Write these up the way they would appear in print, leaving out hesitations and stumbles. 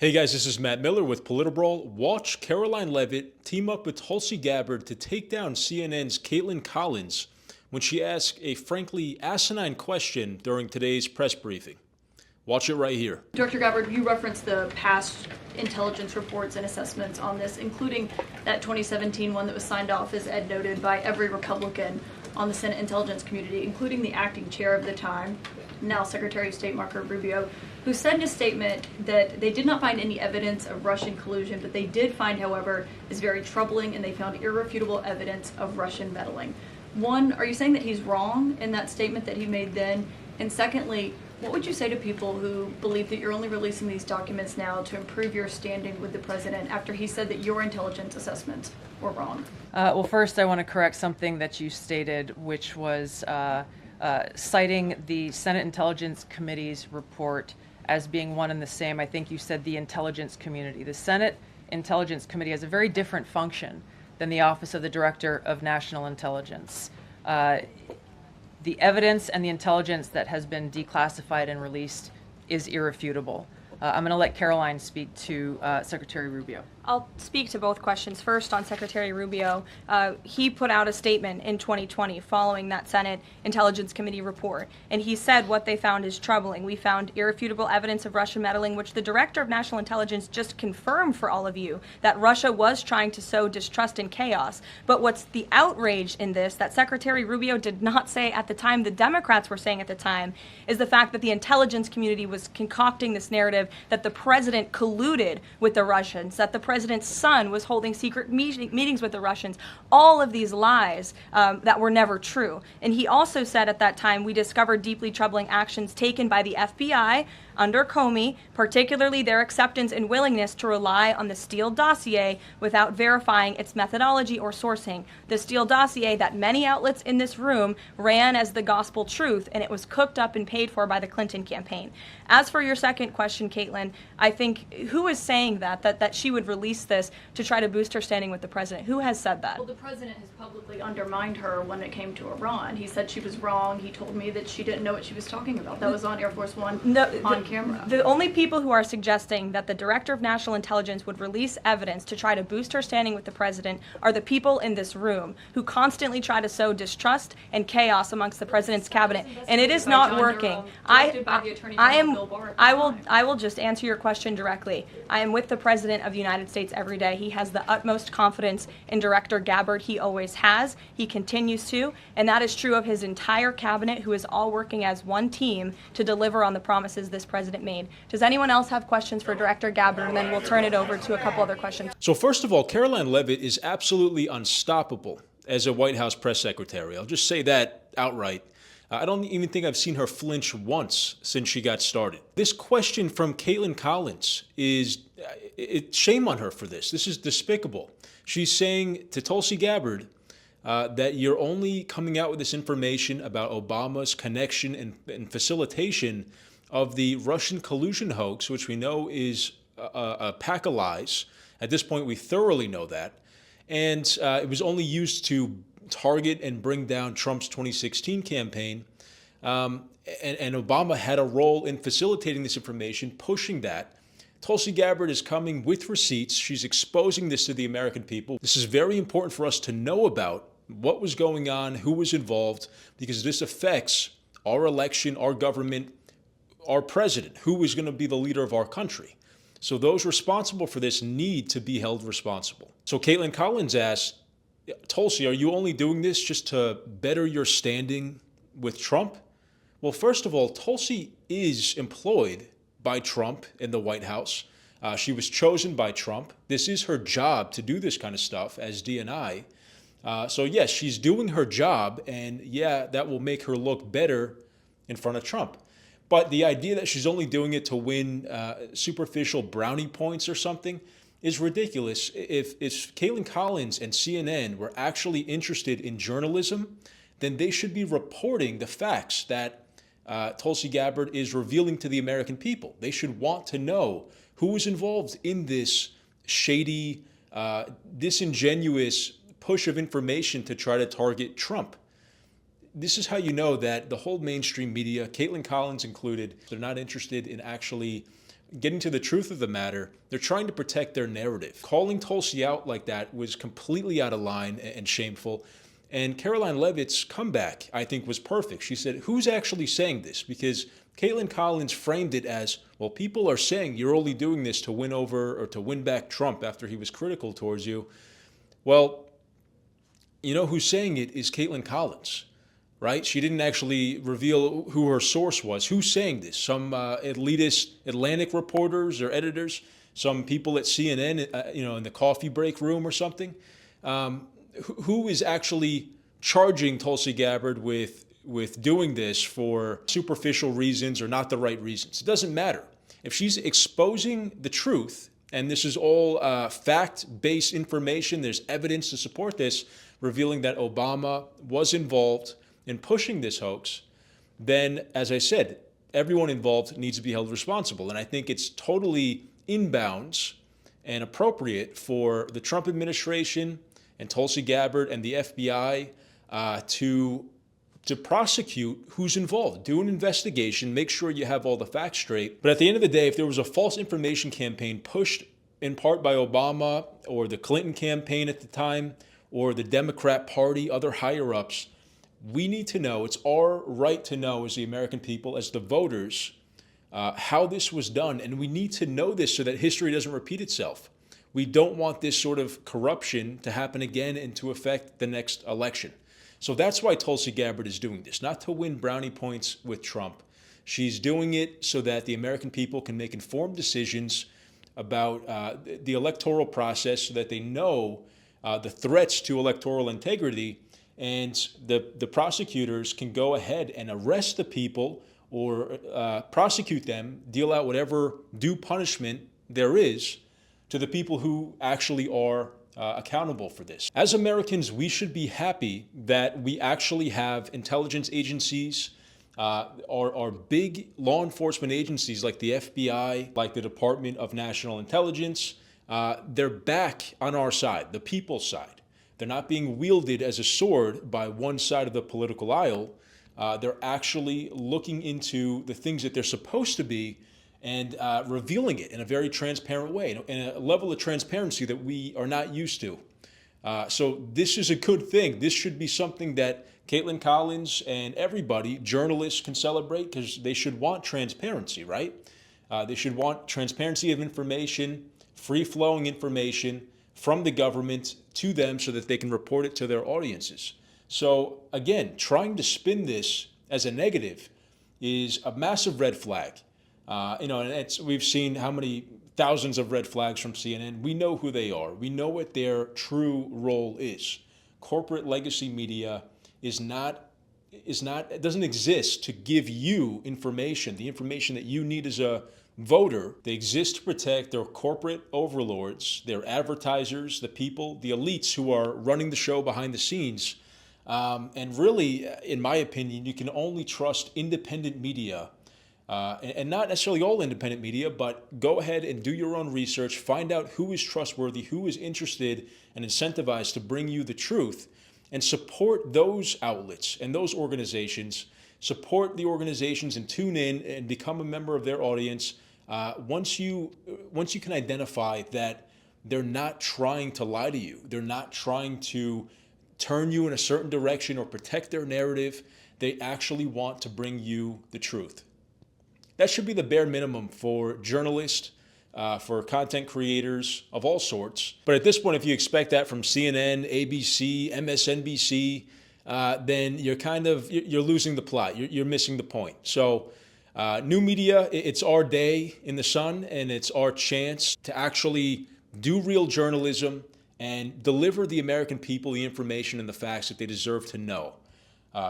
Hey guys, this is Matt Miller with PolitiBrawl. Watch Karoline Leavitt team up with Tulsi Gabbard to take down CNN's Kaitlan Collins when she asked a frankly asinine question during today's press briefing. Watch it right here. Director Gabbard, you referenced the past intelligence reports and assessments on this, including that 2017 one that was signed off, as Ed noted, by every Republican on the Senate Intelligence Community, including the acting chair of the time, now Secretary of State Marco Rubio, who said in a statement that they did not find any evidence of Russian collusion, but they did find, however, is very troubling, and they found irrefutable evidence of Russian meddling. One, are you saying that he's wrong in that statement that he made then? And secondly, what would you say to people who believe that you're only releasing these documents now to improve your standing with the president after he said that your intelligence assessments were wrong? Well, first I want to correct something that you stated, which was citing the Senate Intelligence Committee's report as being one and the same. I think you said the intelligence community. The Senate Intelligence Committee has a very different function than the Office of the Director of National Intelligence. The evidence and the intelligence that has been declassified and released is irrefutable. I'm going to let Karoline speak to Secretary Rubio. I'll speak to both questions. First, on Secretary Rubio, he put out a statement in 2020 following that Senate Intelligence Committee report, and he said what they found is troubling. We found irrefutable evidence of Russian meddling, which the Director of National Intelligence just confirmed for all of you, that Russia was trying to sow distrust and chaos. But what's the outrage in this, that Secretary Rubio did not say at the time, the Democrats were saying at the time, is the fact that the intelligence community was concocting this narrative that the president colluded with the Russians, that the president's son was holding secret meetings with the Russians, all of these lies that were never true. And he also said at that time, we discovered deeply troubling actions taken by the FBI under Comey, particularly their acceptance and willingness to rely on the Steele dossier without verifying its methodology or sourcing. The Steele dossier that many outlets in this room ran as the gospel truth, and it was cooked up and paid for by the Clinton campaign. As for your second question, Kaitlan, I think who is saying that she would release this to try to boost her standing with the president? Who has said that? Well, the president has publicly undermined her when it came to Iran. He said she was wrong. He told me that she didn't know what she was talking about. That was on Air Force One on camera. The only people who are suggesting that the Director of National Intelligence would release evidence to try to boost her standing with the president are the people in this room who constantly try to sow distrust and chaos amongst the president's cabinet, and it is not working. I will just answer your question directly. I am with the President of the United States every day. He has the utmost confidence in Director Gabbard. He always has. He continues to, and that is true of his entire cabinet, who is all working as one team to deliver on the promises this president made. Does anyone else have questions for Director Gabbard? And then we'll turn it over to a couple other questions. So first of all, Karoline Leavitt is absolutely unstoppable as a White House press secretary. I'll just say that outright. I don't even think I've seen her flinch once since she got started. This question from Kaitlan Collins shame on her for this. This is despicable. She's saying to Tulsi Gabbard that you're only coming out with this information about Obama's connection and facilitation of the Russian collusion hoax, which we know is a pack of lies. At this point, we thoroughly know that. And it was only used to target and bring down Trump's 2016 campaign. And Obama had a role in facilitating this information, pushing that. Tulsi Gabbard is coming with receipts. She's exposing this to the American people. This is very important for us to know about what was going on, who was involved, because this affects our election, our government, our president, who is going to be the leader of our country. So those responsible for this need to be held responsible. So Kaitlan Collins asked, Tulsi, are you only doing this just to better your standing with Trump? Well, first of all, Tulsi is employed by Trump in the White House. She was chosen by Trump. This is her job to do this kind of stuff as DNI. So yes, she's doing her job, and yeah, that will make her look better in front of Trump. But the idea that she's only doing it to win superficial brownie points or something is ridiculous. If Kaitlan Collins and CNN were actually interested in journalism, then they should be reporting the facts that Tulsi Gabbard is revealing to the American people. They should want to know who was involved in this shady, disingenuous push of information to try to target Trump. This is how you know that the whole mainstream media, Kaitlan Collins included, they're not interested in actually getting to the truth of the matter, they're trying to protect their narrative. Calling Tulsi out like that was completely out of line and shameful. And Karoline Leavitt's comeback, I think, was perfect. She said, who's actually saying this? Because Kaitlan Collins framed it as, well, people are saying you're only doing this to win over or to win back Trump after he was critical towards you. Well, you know who's saying it is Kaitlan Collins, right? She didn't actually reveal who her source was. Who's saying this? Some elitist Atlantic reporters or editors? Some people at CNN, in the coffee break room or something? Who is actually charging Tulsi Gabbard with doing this for superficial reasons or not the right reasons? It doesn't matter. If she's exposing the truth, and this is all fact-based information, there's evidence to support this, revealing that Obama was involved in pushing this hoax, then, as I said, everyone involved needs to be held responsible. And I think it's totally inbounds and appropriate for the Trump administration and Tulsi Gabbard and the FBI to prosecute who's involved. Do an investigation, make sure you have all the facts straight. But at the end of the day, if there was a false information campaign pushed in part by Obama or the Clinton campaign at the time or the Democrat Party, other higher-ups, we need to know, it's our right to know as the American people, as the voters, how this was done. And we need to know this so that history doesn't repeat itself. We don't want this sort of corruption to happen again and to affect the next election. So that's why Tulsi Gabbard is doing this, not to win brownie points with Trump. She's doing it so that the American people can make informed decisions about the electoral process so that they know the threats to electoral integrity, and the prosecutors can go ahead and arrest the people or prosecute them, deal out whatever due punishment there is to the people who actually are accountable for this. As Americans, we should be happy that we actually have intelligence agencies, our big law enforcement agencies like the FBI, like the Department of National Intelligence. They're back on our side, the people's side. They're not being wielded as a sword by one side of the political aisle. They're actually looking into the things that they're supposed to be and revealing it in a very transparent way, in a level of transparency that we are not used to. So this is a good thing. This should be something that Kaitlan Collins and everybody, journalists, can celebrate, because they should want transparency, right? They should want transparency of information, free-flowing information from the government to them so that they can report it to their audiences. So again, trying to spin this as a negative is a massive red flag. And we've seen how many thousands of red flags from CNN. We know who they are. We know what their true role is. Corporate legacy media it doesn't exist to give you information, the information that you need as a voter. They exist to protect their corporate overlords, their advertisers, the people, the elites who are running the show behind the scenes. And really, in my opinion, you can only trust independent media. And not necessarily all independent media, but go ahead and do your own research, find out who is trustworthy, who is interested and incentivized to bring you the truth, and support those outlets and those organizations. Support the organizations and tune in and become a member of their audience. Once you can identify that they're not trying to lie to you, they're not trying to turn you in a certain direction or protect their narrative, they actually want to bring you the truth. That should be the bare minimum for journalists, for content creators of all sorts. But at this point, if you expect that from CNN, ABC, MSNBC, then you're losing the plot. You're missing the point. So new media, it's our day in the sun, and it's our chance to actually do real journalism and deliver the American people the information and the facts that they deserve to know.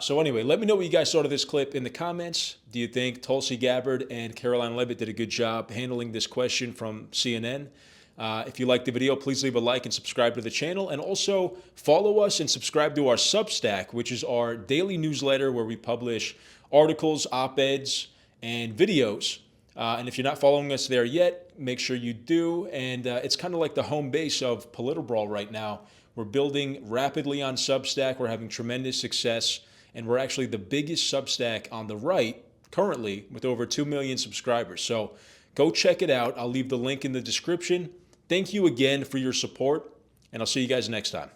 So anyway, let me know what you guys thought of this clip in the comments. Do you think Tulsi Gabbard and Karoline Leavitt did a good job handling this question from CNN? If you liked the video, please leave a like and subscribe to the channel. And also follow us and subscribe to our Substack, which is our daily newsletter where we publish articles, op-eds, and videos. And if you're not following us there yet, make sure you do. And it's kind of like the home base of PolitiBrawl right now. We're building rapidly on Substack. We're having tremendous success. And we're actually the biggest Substack on the right currently with over 2 million subscribers. So Go check it out. I'll leave the link in the description. Thank you again for your support, and I'll see you guys next time.